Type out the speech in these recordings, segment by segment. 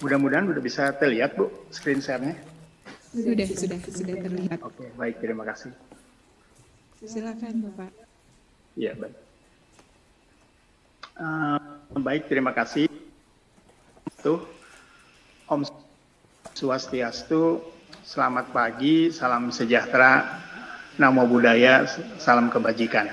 Mudah-mudahan sudah bisa terlihat, Bu, screen share-nya. Sudah terlihat. Oke, baik, terima kasih. Silakan, Bapak. Iya, baik. Baik, terima kasih. Om Swastiastu, selamat pagi, salam sejahtera, namo buddhaya, salam kebajikan.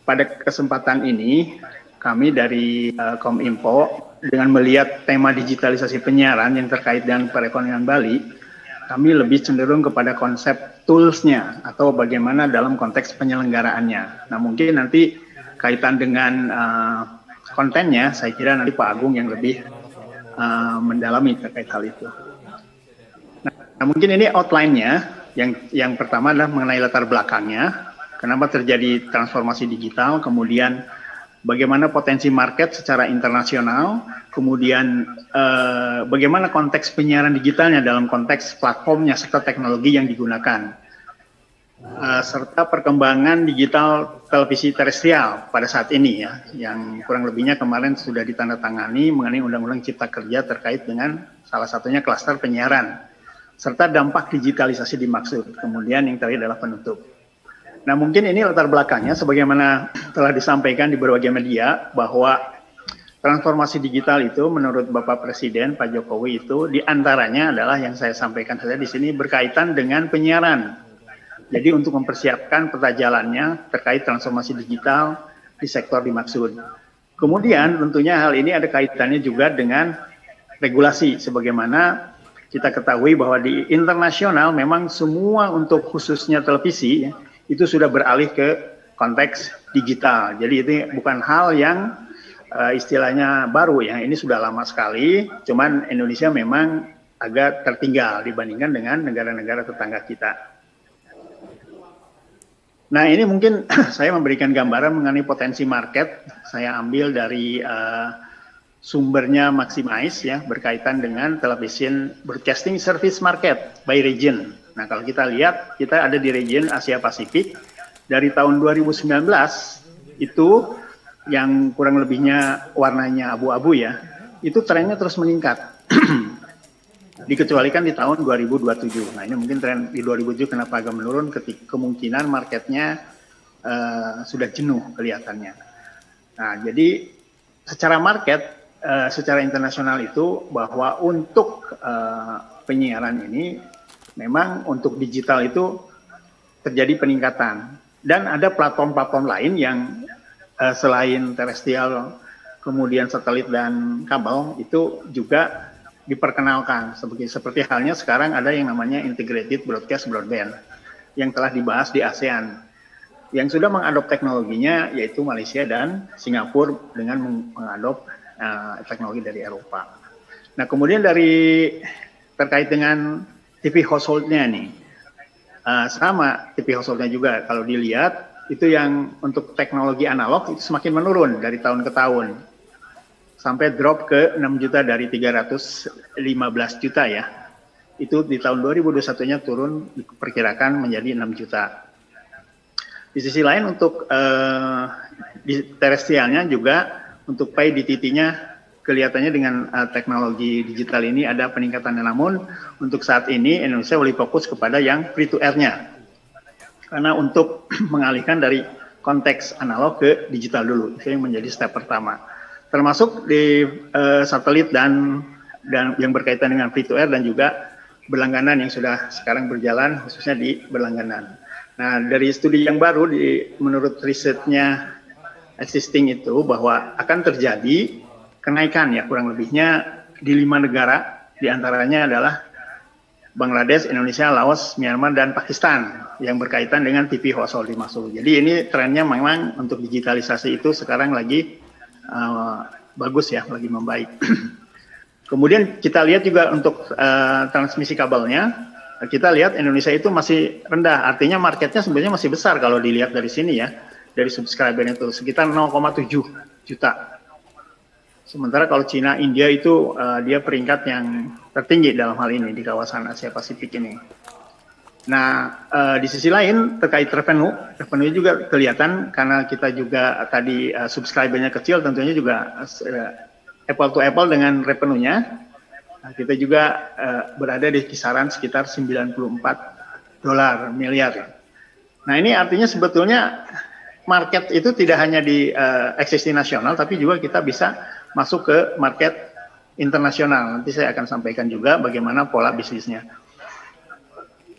Pada kesempatan ini, kami dari Kominfo dengan melihat tema digitalisasi penyiaran yang terkait dengan perekonomian Bali, kami lebih cenderung kepada konsep tools-nya atau bagaimana dalam konteks penyelenggaraannya. Nah, mungkin nanti kaitan dengan kontennya, saya kira nanti Pak Agung yang lebih mendalami terkait hal itu. Nah, mungkin ini outline-nya. Yang pertama adalah mengenai latar belakangnya. Kenapa terjadi transformasi digital, kemudian bagaimana potensi market secara internasional, kemudian bagaimana konteks penyiaran digitalnya dalam konteks platformnya serta teknologi yang digunakan, serta perkembangan digital televisi terestrial pada saat ini ya, yang kurang lebihnya kemarin sudah ditandatangani mengenai Undang-Undang Cipta Kerja terkait dengan salah satunya klaster penyiaran, serta dampak digitalisasi dimaksud. Kemudian yang terakhir adalah penutup. Nah, mungkin ini latar belakangnya sebagaimana telah disampaikan di berbagai media bahwa transformasi digital itu menurut Bapak Presiden Pak Jokowi itu diantaranya adalah yang saya sampaikan saja di sini berkaitan dengan penyiaran. Jadi untuk mempersiapkan peta jalannya terkait transformasi digital di sektor dimaksud. Kemudian tentunya hal ini ada kaitannya juga dengan regulasi sebagaimana kita ketahui bahwa di internasional memang semua untuk khususnya televisi ya, itu sudah beralih ke konteks digital. Jadi itu bukan hal yang istilahnya baru ya, ini sudah lama sekali, cuman Indonesia memang agak tertinggal dibandingkan dengan negara-negara tetangga kita. Nah, ini mungkin saya memberikan gambaran mengenai potensi market, saya ambil dari sumbernya Maximize ya, berkaitan dengan television broadcasting service market by region. Nah, kalau kita lihat, kita ada di region Asia Pasifik. Dari tahun 2019, itu yang kurang lebihnya warnanya abu-abu ya, itu trennya terus meningkat. Dikecualikan di tahun 2027. Nah, ini mungkin tren di 2007 kenapa agak menurun, kemungkinan marketnya sudah jenuh kelihatannya. Nah, jadi secara market, secara internasional itu bahwa untuk penyiaran ini memang untuk digital itu terjadi peningkatan dan ada platform-platform lain yang selain terestrial kemudian satelit dan kabel itu juga diperkenalkan seperti halnya sekarang ada yang namanya integrated broadcast broadband yang telah dibahas di ASEAN yang sudah mengadop teknologinya yaitu Malaysia dan Singapura dengan mengadop teknologi dari Eropa. Nah, kemudian dari terkait dengan TV household-nya nih, sama TV household-nya juga kalau dilihat itu yang untuk teknologi analog itu semakin menurun dari tahun ke tahun sampai drop ke 6 juta dari 315 juta ya. Itu di tahun 2021-nya turun diperkirakan menjadi 6 juta. Di sisi lain untuk di terestrialnya juga untuk pay DTT-nya kelihatannya dengan teknologi digital ini ada peningkatan, namun untuk saat ini Indonesia lebih fokus kepada yang free to air-nya. Karena untuk mengalihkan dari konteks analog ke digital dulu, itu yang menjadi step pertama. Termasuk di satelit dan yang berkaitan dengan free to air dan juga berlangganan yang sudah sekarang berjalan khususnya di berlangganan. Nah, dari studi yang baru menurut risetnya existing itu bahwa akan terjadi kenaikan ya kurang lebihnya di 5 negara, diantaranya adalah Bangladesh, Indonesia, Laos, Myanmar, dan Pakistan yang berkaitan dengan TV household dimaksud. Jadi ini trennya memang untuk digitalisasi itu sekarang lagi bagus ya, lagi membaik. Kemudian kita lihat juga untuk transmisi kabelnya, kita lihat Indonesia itu masih rendah, artinya marketnya sebenarnya masih besar kalau dilihat dari sini ya, dari subscriber itu sekitar 0,7 juta. Sementara kalau Cina, India itu dia peringkat yang tertinggi dalam hal ini di kawasan Asia Pasifik ini. Nah, di sisi lain terkait revenue juga kelihatan karena kita juga tadi subscribernya kecil, tentunya juga apple to apple dengan revenue-nya. Nah, kita juga berada di kisaran sekitar 94 dolar miliar. Nah, ini artinya sebetulnya market itu tidak hanya di eksistensi nasional, tapi juga kita bisa masuk ke market internasional. Nanti saya akan sampaikan juga bagaimana pola bisnisnya.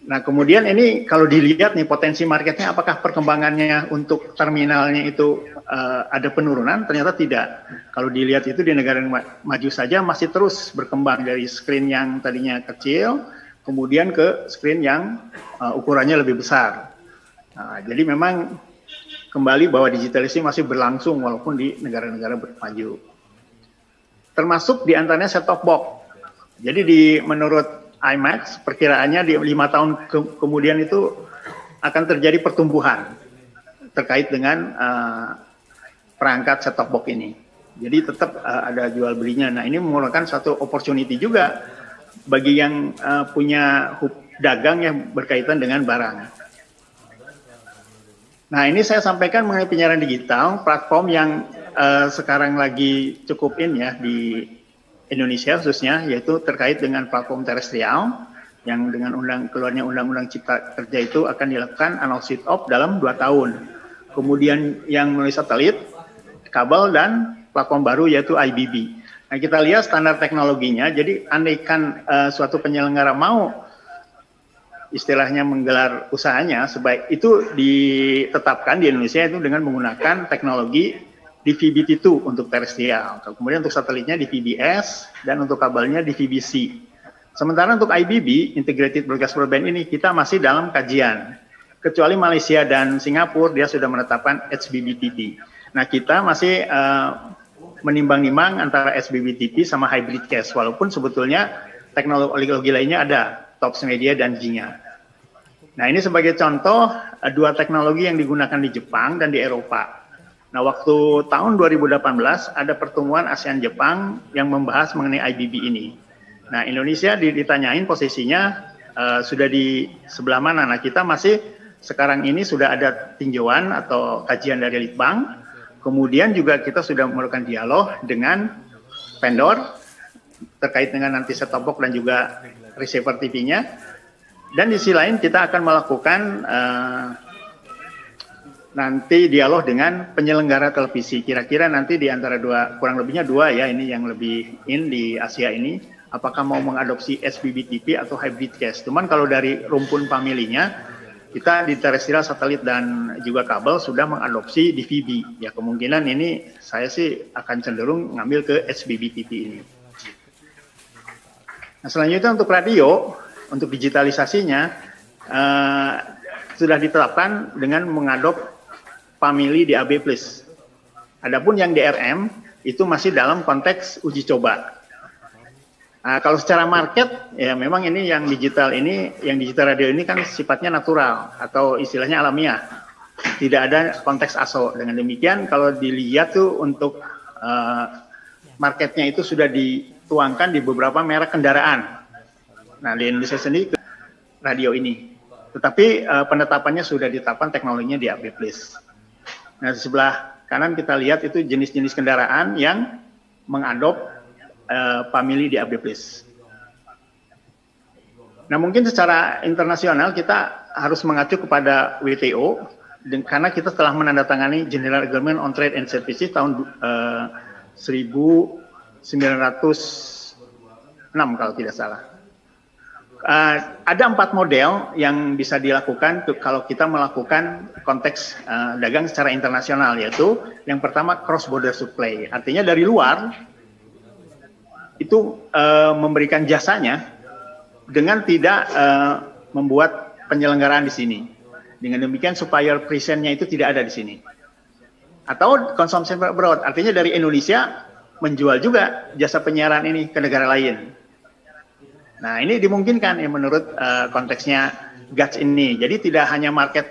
Nah, kemudian ini kalau dilihat nih potensi marketnya, apakah perkembangannya untuk terminalnya itu ada penurunan? Ternyata tidak. Kalau dilihat itu di negara yang maju saja masih terus berkembang dari screen yang tadinya kecil, kemudian ke screen yang ukurannya lebih besar. Nah, jadi memang kembali bahwa digitalisasi masih berlangsung walaupun di negara-negara maju. Termasuk di antaranya set-top box. Jadi menurut IMAX perkiraannya di 5 tahun kemudian itu akan terjadi pertumbuhan terkait dengan perangkat set-top box ini. Jadi tetap ada jual belinya. Nah, ini merupakan satu opportunity juga bagi yang punya dagang yang berkaitan dengan barang. Nah, ini saya sampaikan mengenai penyiaran digital, platform yang sekarang lagi cukup ya di Indonesia khususnya, yaitu terkait dengan platform terestrial, yang dengan keluarnya Undang-Undang Cipta Kerja itu akan dilakukan annual switch off dalam 2 tahun. Kemudian yang melalui satelit, kabel, dan platform baru yaitu IBB. Nah, kita lihat standar teknologinya, jadi andaikan suatu penyelenggara mau istilahnya menggelar usahanya, sebaik itu ditetapkan di Indonesia itu dengan menggunakan teknologi DVB-T2 untuk terestrial. Kemudian untuk satelitnya DVB-S dan untuk kabelnya DVB-C. Sementara untuk IBB, Integrated Broadcast Broadband ini kita masih dalam kajian. Kecuali Malaysia dan Singapura dia sudah menetapkan HBB-TP. Nah, kita masih menimbang-nimbang antara HBB-TP sama hybrid cast, walaupun sebetulnya teknologi lainnya ada, Tops Media dan Jinga. Nah, ini sebagai contoh 2 teknologi yang digunakan di Jepang dan di Eropa. Nah, waktu tahun 2018 ada pertemuan ASEAN-Jepang yang membahas mengenai IBB ini. Nah, Indonesia ditanyain posisinya sudah di sebelah mana. Nah, kita masih sekarang ini sudah ada tinjauan atau kajian dari Litbang. Kemudian juga kita sudah melakukan dialog dengan vendor terkait dengan nanti set-top box dan juga receiver TV-nya. Dan di sisi lain kita akan melakukan nanti dialog dengan penyelenggara televisi. Kira-kira nanti di antara kurang lebihnya 2 ya, ini yang lebih di Asia ini, apakah mau mengadopsi SBB-TV atau hybrid cast. Cuman kalau dari rumpun familinya, kita di terestrial, satelit, dan juga kabel sudah mengadopsi DVB. Ya, kemungkinan ini saya sih akan cenderung ngambil ke SBB-TV ini. Nah, selanjutnya untuk radio, untuk digitalisasinya sudah ditetapkan dengan mengadop family DAB+. Adapun yang DRM itu masih dalam konteks uji coba. Nah, kalau secara market ya memang ini yang digital radio ini kan sifatnya natural atau istilahnya alamiah. Tidak ada konteks ASO. Dengan demikian kalau dilihat tuh untuk marketnya itu sudah dituangkan di beberapa merek kendaraan. Nah, di Indonesia sendiri radio ini. Tetapi penetapannya sudah ditetapkan teknologinya di DAB+. Nah, di sebelah kanan kita lihat itu jenis-jenis kendaraan yang mengadop family DAB+. Nah, mungkin secara internasional kita harus mengacu kepada WTO karena kita telah menandatangani General Agreement on Trade and Services tahun 1906 kalau tidak salah. Ada 4 model yang bisa dilakukan kalau kita melakukan konteks dagang secara internasional, yaitu yang pertama cross border supply, artinya dari luar itu memberikan jasanya dengan tidak membuat penyelenggaraan di sini. Dengan demikian supplier presentnya itu tidak ada di sini. Atau consumption abroad, artinya dari Indonesia menjual juga jasa penyiaran ini ke negara lain. Nah, ini dimungkinkan ya menurut konteksnya GATS ini. Jadi tidak hanya market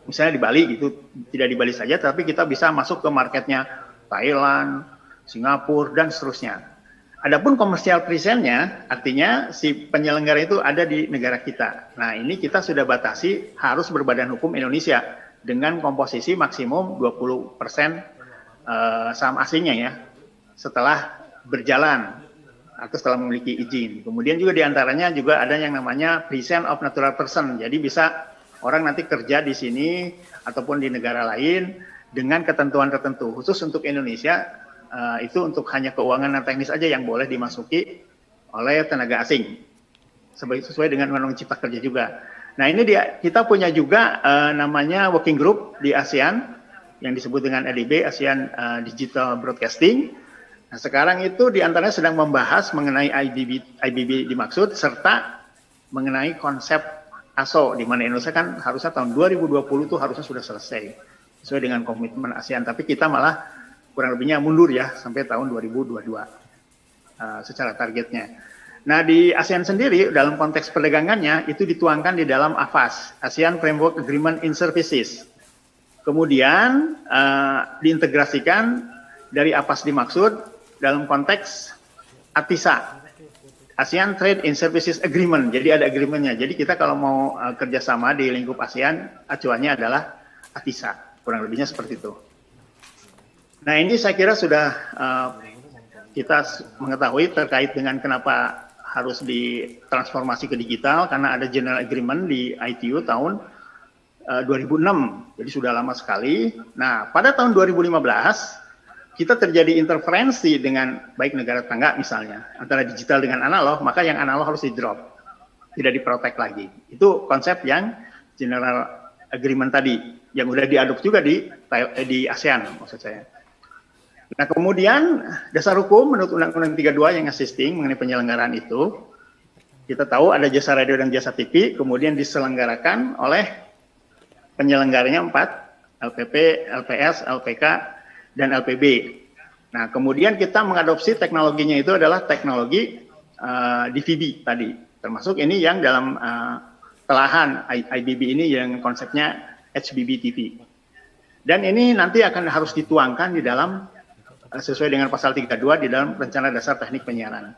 misalnya di Bali gitu, tidak di Bali saja, tapi kita bisa masuk ke marketnya Thailand, Singapura, dan seterusnya. Adapun komersial presentnya, artinya si penyelenggara itu ada di negara kita. Nah, ini kita sudah batasi harus berbadan hukum Indonesia dengan komposisi maksimum 20% saham aslinya ya. Setelah berjalan atau setelah memiliki izin. Kemudian juga diantaranya juga ada yang namanya present of natural person. Jadi bisa orang nanti kerja di sini ataupun di negara lain dengan ketentuan tertentu. Khusus untuk Indonesia itu untuk hanya keuangan dan teknis aja yang boleh dimasuki oleh tenaga asing. Sesuai dengan Undang-Undang Cipta Kerja juga. Nah ini kita punya juga namanya working group di ASEAN yang disebut dengan ADB, ASEAN Digital Broadcasting. Nah sekarang itu diantaranya sedang membahas mengenai IBB dimaksud serta mengenai konsep ASO, di mana Indonesia kan harusnya tahun 2020 itu harusnya sudah selesai sesuai dengan komitmen ASEAN, tapi kita malah kurang lebihnya mundur ya sampai tahun 2022 secara targetnya. Nah di ASEAN sendiri dalam konteks perdagangannya itu dituangkan di dalam AFAS, ASEAN Framework Agreement in Services. Kemudian diintegrasikan dari AFAS dimaksud dalam konteks ATISA, ASEAN Trade in Services Agreement. Jadi ada agreementnya. Jadi kita kalau mau kerjasama di lingkup ASEAN, acuannya adalah ATISA. Kurang lebihnya seperti itu. Nah ini saya kira sudah kita mengetahui terkait dengan kenapa harus ditransformasi ke digital, karena ada General Agreement di ITU tahun 2006. Jadi sudah lama sekali. Nah pada tahun 2015, kita terjadi interferensi dengan baik negara tetangga misalnya, antara digital dengan analog, maka yang analog harus di-drop, tidak diprotek lagi. Itu konsep yang General Agreement tadi, yang sudah diadopsi juga di ASEAN maksud saya. Nah kemudian dasar hukum menurut Undang-Undang 32 yang assisting mengenai penyelenggaraan itu, kita tahu ada jasa radio dan jasa TV, kemudian diselenggarakan oleh penyelenggaranya 4, LPP, LPS, LPK, dan LPB. Nah, kemudian kita mengadopsi teknologinya itu adalah teknologi DVB tadi. Termasuk ini yang dalam telahan IBB ini yang konsepnya HBB TV. Dan ini nanti akan harus dituangkan di dalam sesuai dengan pasal 32 di dalam Rencana Dasar Teknik Penyiaran.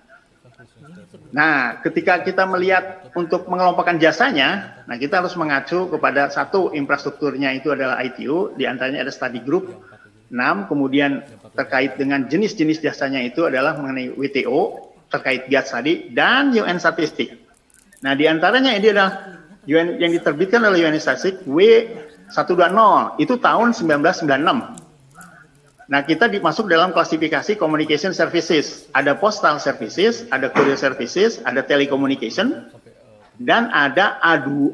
Nah, ketika kita melihat untuk mengelompokkan jasanya, nah kita harus mengacu kepada satu infrastrukturnya itu adalah ITU, di antaranya ada study group 6, kemudian terkait dengan jenis-jenis jasanya itu adalah mengenai WTO, terkait GATS tadi, dan UN Statistik. Nah, di antaranya ini adalah UN yang diterbitkan oleh UN Statistik W120, itu tahun 1996. Nah, kita dimasuk dalam klasifikasi communication services. Ada postal services, ada courier services, ada telecommunication, dan ada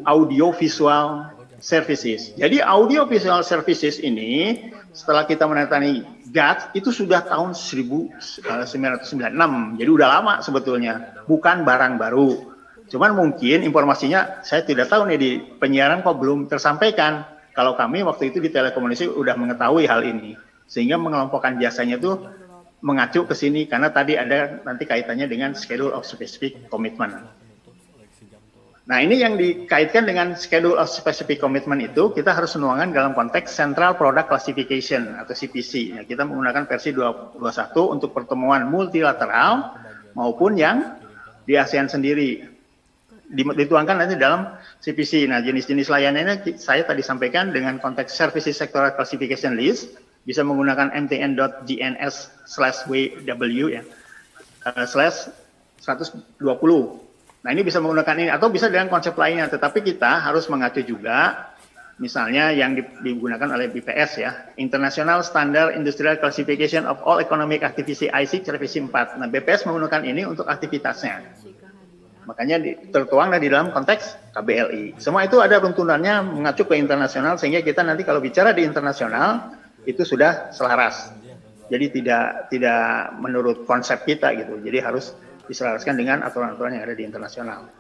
audio visual services. Jadi audio visual services ini setelah kita menandatangani GATS itu sudah tahun 1996. Jadi udah lama sebetulnya, bukan barang baru. Cuman mungkin informasinya saya tidak tahu nih di penyiaran kok belum tersampaikan. Kalau kami waktu itu di telekomunikasi udah mengetahui hal ini. Sehingga mengelompokkan jasanya itu mengacu ke sini karena tadi ada nanti kaitannya dengan schedule of specific commitment. Nah ini yang dikaitkan dengan schedule of specific commitment itu kita harus menuangkan dalam konteks Central Product Classification atau CPC. Nah, kita menggunakan versi 21 untuk pertemuan multilateral maupun yang di ASEAN sendiri. Dituangkan nanti dalam CPC. Nah jenis-jenis layanannya saya tadi sampaikan dengan konteks Services Sectoral Classification List. Bisa menggunakan mtn.gns/ww ya, /120. Nah ini bisa menggunakan ini atau bisa dengan konsep lainnya, tetapi kita harus mengacu juga misalnya yang digunakan oleh BPS ya, International Standard Industrial Classification of All Economic Activity ISIC revisi 4. Nah BPS menggunakan ini untuk aktivitasnya. Makanya tertuang di dalam konteks KBLI. Semua itu ada runtunannya mengacu ke internasional sehingga kita nanti kalau bicara di internasional itu sudah selaras. Jadi tidak menurut konsep kita gitu. Jadi harus diselaraskan dengan aturan-aturan yang ada di internasional.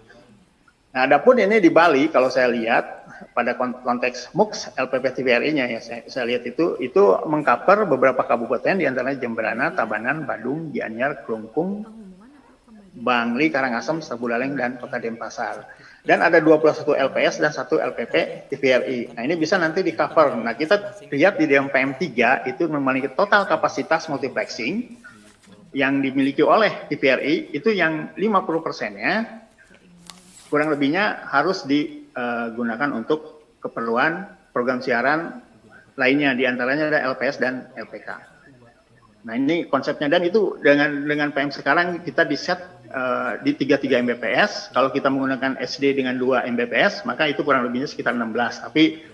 Nah, adapun ini di Bali kalau saya lihat pada konteks MUX LPP TVRI-nya ya saya lihat itu mengcover beberapa kabupaten di antaranya Jemberana, Tabanan, Badung, Gianyar, Klungkung, Bangli, Karangasem, Sabuleleng dan Kota Denpasar. Dan ada 21 LPS dan 1 LPP TVRI. Nah ini bisa nanti di cover. Nah kita lihat di dalam PM3 itu memiliki total kapasitas multiplexing yang dimiliki oleh TVRI itu yang 50%-nya kurang lebihnya harus digunakan untuk keperluan program siaran lainnya. Di antaranya ada LPS dan LPK. Nah ini konsepnya, dan itu dengan PM sekarang kita di set di 33 Mbps. Kalau kita menggunakan SD dengan 2 Mbps, maka itu kurang lebihnya sekitar 16. Tapi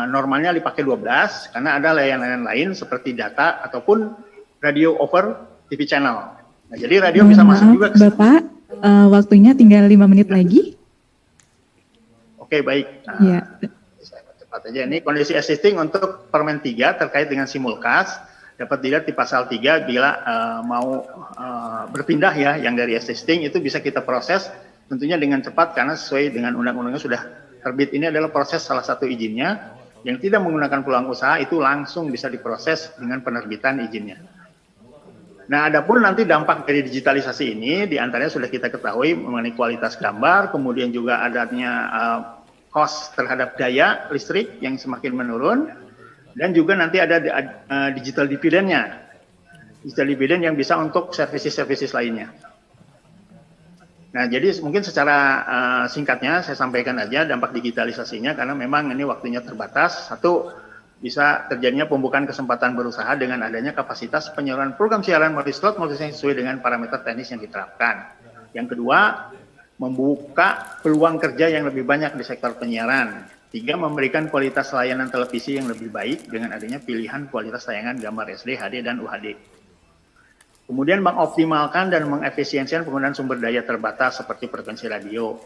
normalnya dipakai 12 karena ada layanan lain seperti data ataupun radio over TV channel. Nah, jadi radio bisa masuk juga ke Bapak, waktunya tinggal 5 menit lagi. Oke, baik. Nah, Ya. cepat aja. Ini kondisi existing untuk Permen 3 terkait dengan simulkas dapat dilihat di pasal 3 bila mau berpindah ya yang dari existing itu bisa kita proses tentunya dengan cepat karena sesuai dengan undang-undangnya sudah terbit. Ini adalah proses salah satu izinnya yang tidak menggunakan peluang usaha itu langsung bisa diproses dengan penerbitan izinnya. Nah, adapun nanti dampak dari digitalisasi ini diantaranya sudah kita ketahui mengenai kualitas gambar, kemudian juga adanya cost terhadap daya listrik yang semakin menurun, dan juga nanti ada digital dividendnya, digital dividend yang bisa untuk services-services lainnya. Nah, jadi mungkin secara singkatnya saya sampaikan aja dampak digitalisasinya karena memang ini waktunya terbatas. Satu, bisa terjadinya pembukaan kesempatan berusaha dengan adanya kapasitas penyaluran program siaran multi-slot sesuai dengan parameter teknis yang diterapkan. Yang kedua, membuka peluang kerja yang lebih banyak di sektor penyiaran. Tiga, memberikan kualitas layanan televisi yang lebih baik dengan adanya pilihan kualitas tayangan gambar SD, HD, dan UHD. Kemudian mengoptimalkan dan mengefisiensikan penggunaan sumber daya terbatas seperti frekuensi radio.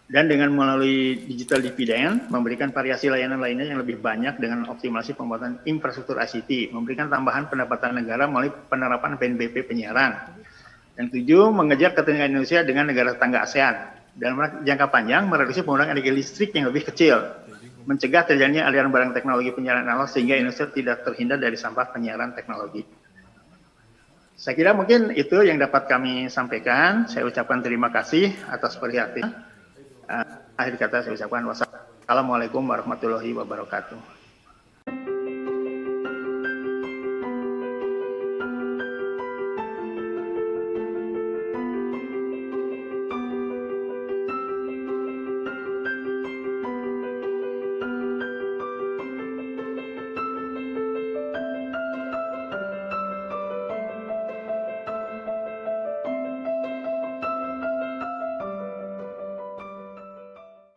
Dan dengan melalui digital dividend, memberikan variasi layanan lainnya yang lebih banyak dengan optimasi pembuatan infrastruktur ICT, memberikan tambahan pendapatan negara melalui penerapan PNBP penyiaran. Yang tujuh, mengejar ketertinggalan Indonesia dengan negara tetangga ASEAN. Dalam jangka panjang, mereduksi penggunaan energi listrik yang lebih kecil, mencegah terjadinya aliran barang teknologi penyiaran analog sehingga Indonesia tidak terhindar dari sampah penyiaran teknologi. Saya kira mungkin itu yang dapat kami sampaikan. Saya ucapkan terima kasih atas perhatian. Akhir kata saya ucapkan wassalamualaikum warahmatullahi wabarakatuh.